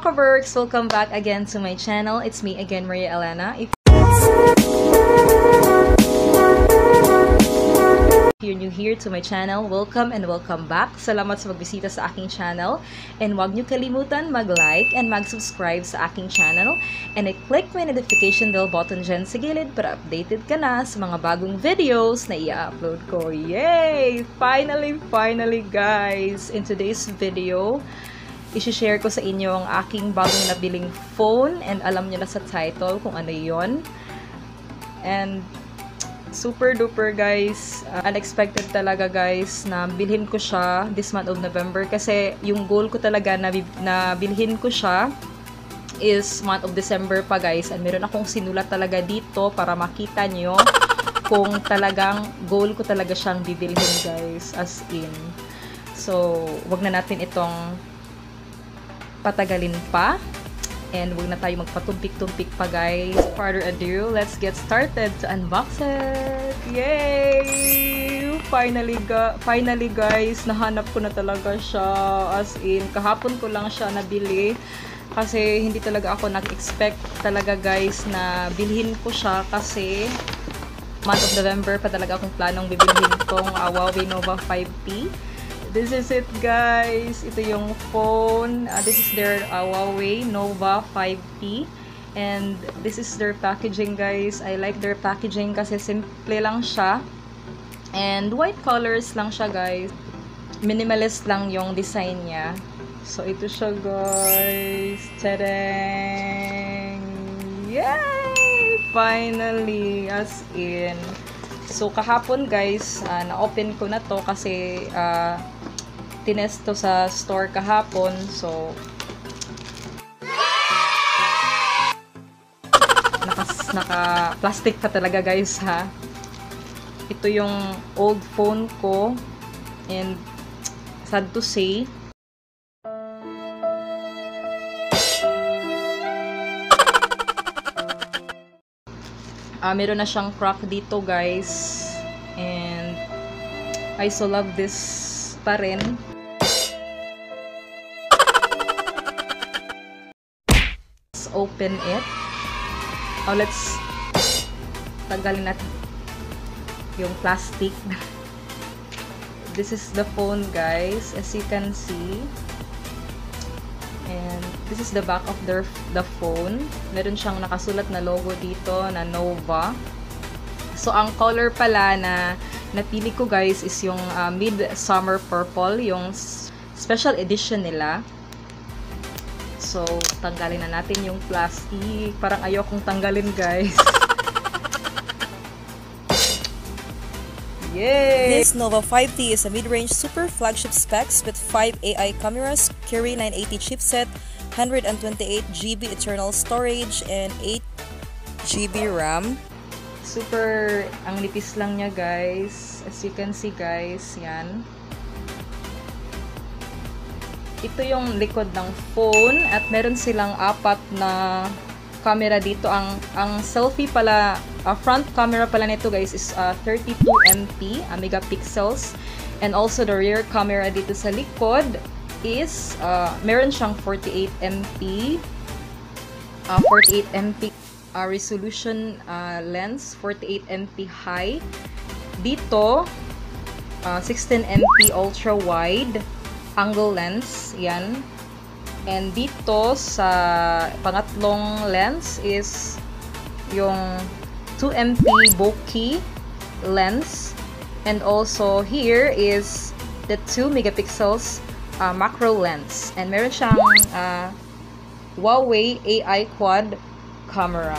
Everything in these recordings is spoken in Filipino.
ka-works! Welcome back again to my channel. It's me again, Maria Elena. If you're new here to my channel, welcome and welcome back. Salamat sa pagbisita sa aking channel. And huwag niyo kalimutan mag-like and mag-subscribe sa aking channel. And i-click my notification bell button dyan sa gilid para updated ka na sa mga bagong videos na i-upload ko. Yay! Finally guys! In today's video, i-share ko sa inyo ang aking bagong nabiling phone. And alam niyo na sa title kung ano yon. And super duper guys, unexpected talaga guys na bilhin ko siya this month of November kasi yung goal ko talaga na bilhin ko siya is month of December pa guys, and meron akong sinulat talaga dito para makita nyo kung talagang goal ko talaga siyang bibilhin guys, as in. So wag na natin itong patagalin pa. And huwag na tayo magpatumpik-tumpik pa guys. Further ado, let's get started to unbox it! Yay! Finally guys, nahanap ko na talaga siya. As in, kahapon ko lang siya nabili. Kasi hindi talaga ako nag-expect talaga guys na bilhin ko siya. Kasi month of November pa talaga akong planong bibilhin tong Huawei Nova 5T. This is it guys. Ito yung phone. This is their Huawei Nova 5T. And this is their packaging guys. I like their packaging kasi simple lang siya. And white colors lang siya guys. Minimalist lang yung design niya. So ito siya guys. Tadang! Yay! Finally! As in. So kahapon guys, na-open ko na to kasi tinest to sa store kahapon. So naka plastic pa talaga guys ha. Ito yung old phone ko, and sad to say meron na siyang crack dito guys, and I so love this pa rin. Let's open it. Let's tanggalin natin yung plastic. This is the phone guys, as you can see. And this is the back of the phone. Meron siyang nakasulat na logo dito na Nova. So ang color pala na napili ko guys is yung mid-summer purple, yung special edition nila. So tanggalin na natin yung plastic. Parang ayokong tanggalin guys. Yay! This Nova 5T is a mid-range super flagship specs with 5 AI cameras, Kirin 980 chipset, 128GB internal storage, and 8GB RAM. Super ang nipis lang niya guys. As you can see guys, yan. Ito yung likod ng phone at meron silang 4 na camera dito. Ang selfie pala, front camera pala nito guys is 32 MP megapixels, and also the rear camera dito sa likod is meron siyang 48 MP resolution lens, 48 MP high. Dito 16 MP ultra wide angle lens, yan. And dito sa pangatlong lens is yung 2 MP bokeh lens, and also here is the 2 megapixels macro lens, and meron siyang Huawei AI quad camera.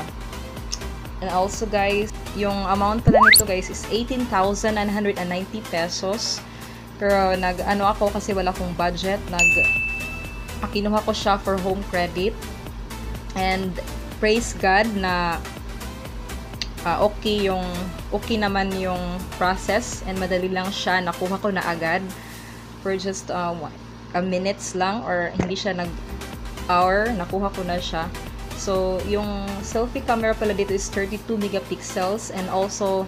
And also guys, yung amount pala nito guys is 18,990 pesos. Pero nag-ano ako kasi wala akong budget, kinuha ko siya for home credit. And praise God na okay naman yung process, and madali lang siya, nakuha ko na agad for just minutes lang, or hindi siya nag-hour, nakuha ko na siya. So yung selfie camera pala dito is 32 megapixels, and also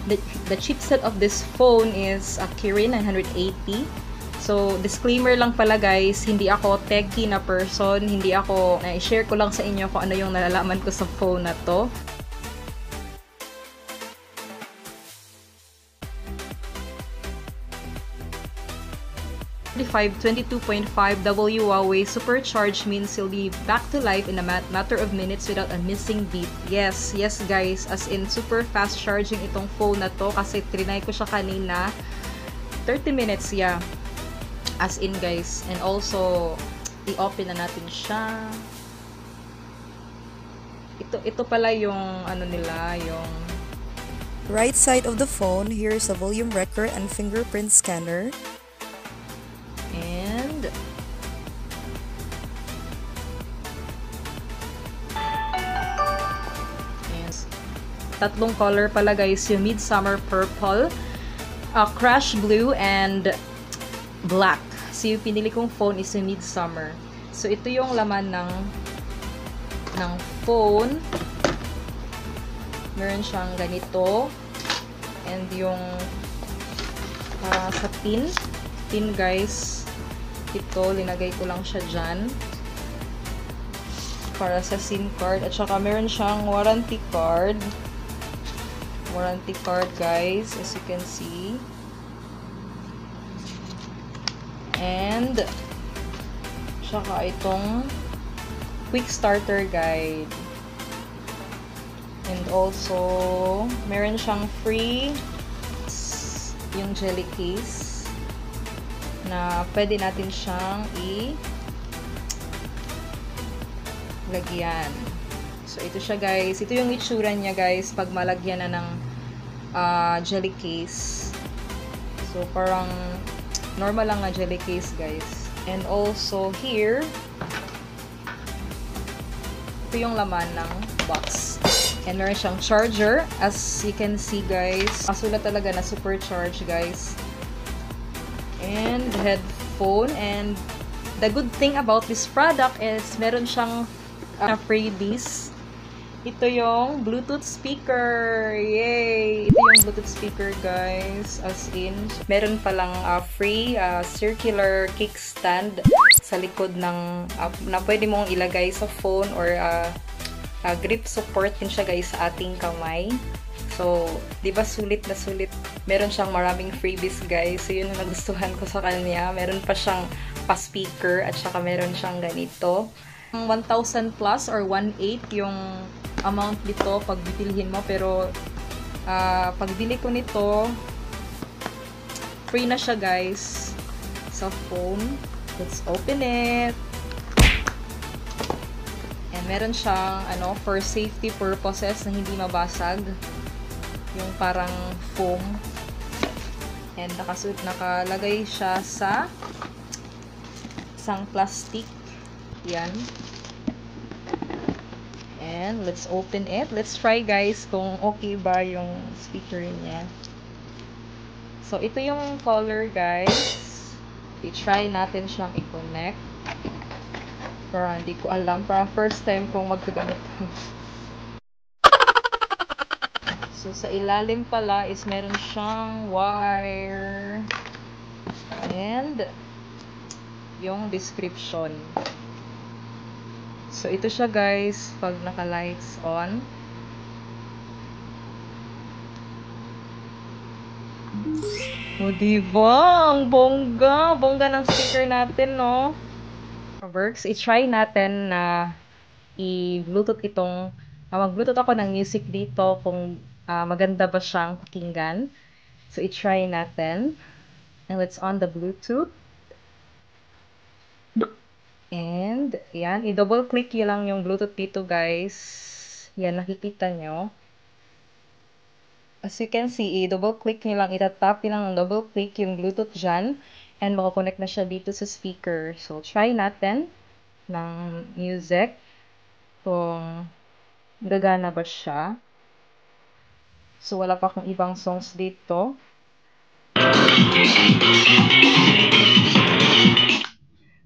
the chipset of this phone is a Kirin 980 So, disclaimer lang pala guys, hindi ako techie na person, hindi ako, i-share ko lang sa inyo kung ano yung nalalaman ko sa phone na to. 22.5W Huawei supercharged means you'll be back to life in a matter of minutes without a missing beat. Yes, yes guys, as in super fast charging itong phone na to kasi trinay ko siya kanina. 30 minutes, yeah. As in guys, and also i-open na natin siya. Ito pala yung ano nila, yung Right side of the phone, here's a volume record and fingerprint scanner. And tatlong color pala guys, yung Midsummer Purple, Crash Blue, and Black. So yung pinili kong phone is yung Midsummer. So ito yung laman ng phone. Meron siyang ganito. And yung sa pin guys, ito, linagay ko lang siya dyan para sa SIM card. At saka meron siyang warranty card guys, as you can see. And saka itong quick starter guide. And also, meron siyang free yung jelly case na pwede natin siyang lagyan. So, ito siya guys. Ito yung itsura niya guys pag malagyan na ng jelly case. So, parang normal lang na jelly case guys. And also, here, ito yung laman ng box. And meron siyang charger. As you can see guys, asulat talaga na supercharged guys. And headphone. And the good thing about this product is meron siyang freebies. Ito yung Bluetooth speaker. Yay! Ito yung Bluetooth speaker guys. As in, meron palang free circular kickstand sa likod ng na pwede mong ilagay sa phone, or grip support din siya guys sa ating kamay. So, di ba sulit na sulit? Meron siyang maraming freebies guys. So, yun ang nagustuhan ko sa kanya. Meron pa siyang pa-speaker at saka meron siyang ganito. 1,000 plus or 1.8 yung amount dito pag bibilhin mo. Pero, pagbili ko nito, free na siya guys sa phone. Let's open it. And meron siyang for safety purposes na hindi mabasag. Yung parang foam. And nakalagay siya sa isang plastic. Yan. And let's open it. Let's try guys kung okay ba yung speaker niya. So ito yung color guys. I-try natin siyang i-connect. Pero hindi ko alam. Para first time kong magkagamit. So, sa ilalim pala is meron siyang wire. And yung description. So, ito siya guys pag naka-lights on. O, diba? Ang bongga. Bongga ng speaker natin, no? Works. I-try natin na i-bluetooth itong mag-bluetooth ako ng music dito kung maganda ba siyang pakinggan. So, i-try natin. And let's on the Bluetooth. And, yan. I-double click nyo lang yung Bluetooth dito, guys. Yan, nakikita nyo. As you can see, i-double click nyo lang. Itatap nyo lang ng double click yung Bluetooth dyan. And makakonect na siya dito sa speaker. So, try natin ng music. Kung gagana ba siya. So, wala pa akong ibang songs dito.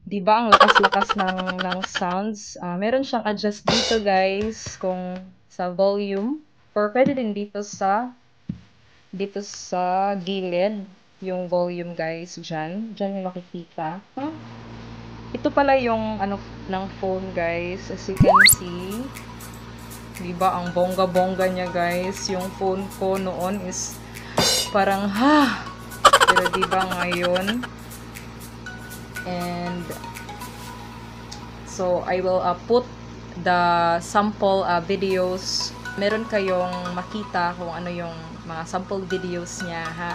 Diba ang lakas-lakas ng sounds? Meron siyang adjust dito guys, kung sa volume. Or pwede din dito sa gilid. yung volume guys dyan. Dyan yung makikita. Ito pala yung ano ng phone guys. As you can see. Diba ang bongga-bongga niya guys. Yung phone ko noon is parang pero diba ngayon. And so I will put the sample videos. Meron kayong makita kung ano yung mga sample videos niya ha.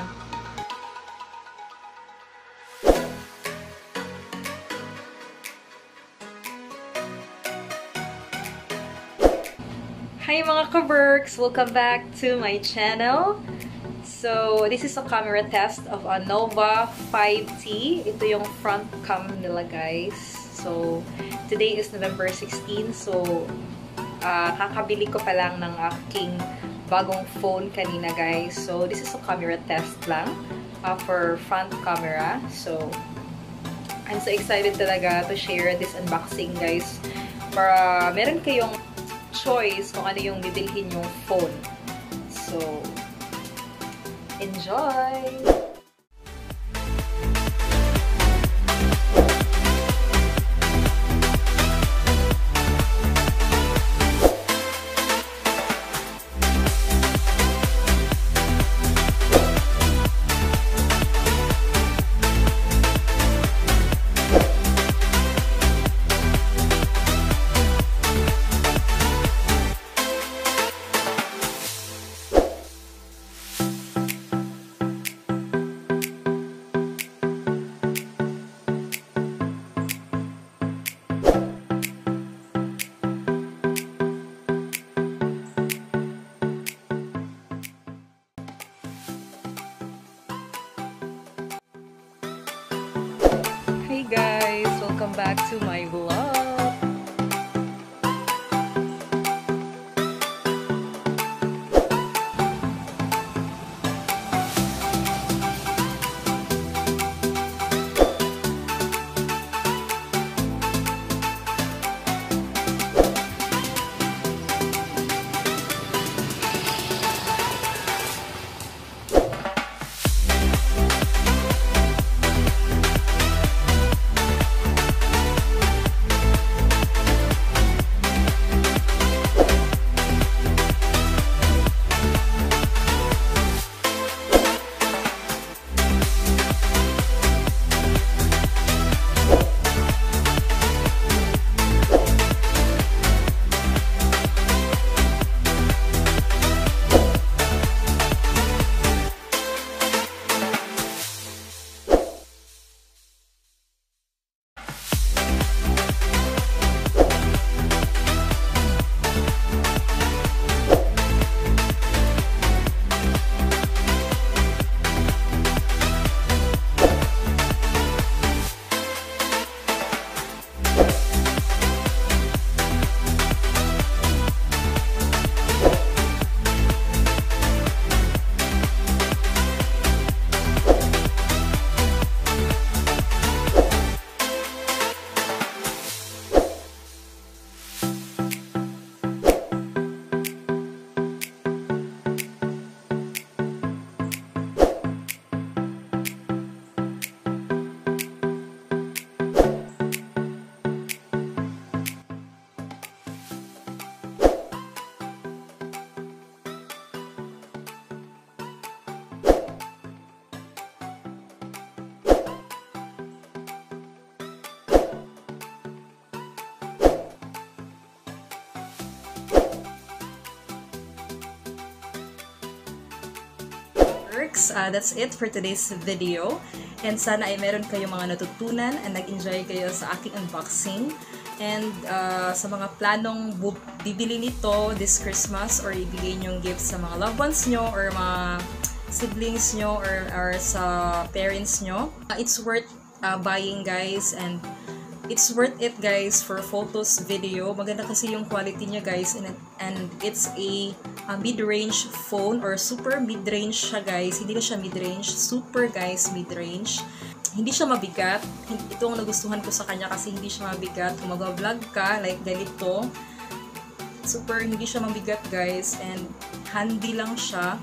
Hi mga ka-Berks! Welcome back to my channel. So, this is a camera test of a Nova 5T. Ito yung front cam nila guys. So, today is November 16. So, kakabili ko pa lang ng aking bagong phone kanina guys. So, this is a camera test lang for front camera. So, I'm so excited talaga to share this unboxing guys. Para meron kayong choice kung ano yung bibilhin yung phone. So, enjoy! Hey guys! Welcome back to my vlog! That's it for today's video. And sana ay meron kayong mga natutunan and nag-enjoy kayo sa aking unboxing. And sa mga planong bibili nito this Christmas or ibigay nyong gifts sa mga loved ones nyo or mga siblings nyo or sa parents nyo, it's worth buying guys, and it's worth it guys for photos, video. Maganda kasi yung quality niya guys, and it's a mid-range phone or super mid-range siya guys. Hindi na siya mid-range, super guys mid-range. Hindi siya mabigat. Ito ang nagustuhan ko sa kanya kasi hindi siya mabigat. Kung mag-vlog ka like ganito, super hindi siya mabigat guys, and handy lang siya.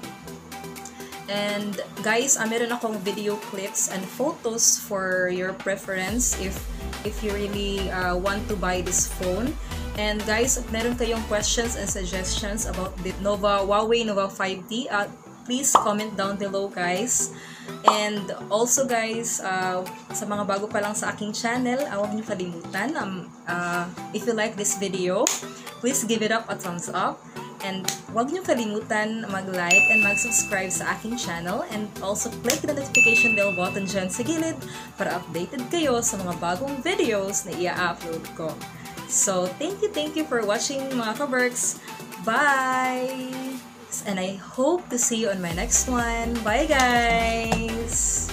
And guys, meron akong video clips and photos for your preference if you really want to buy this phone. And guys, if meron kayong questions and suggestions about the Huawei Nova 5T, please comment down below guys. And also guys, sa mga bago pa lang sa aking channel, huwag niyo kalimutan, if you like this video, please give it up a thumbs up. And huwag niyo kalimutan mag-like and mag-subscribe sa aking channel, and also click the notification bell button dyan sa gilid para updated kayo sa mga bagong videos na i-upload ko. So, thank you for watching mga kaberks. Bye! And I hope to see you on my next one. Bye guys!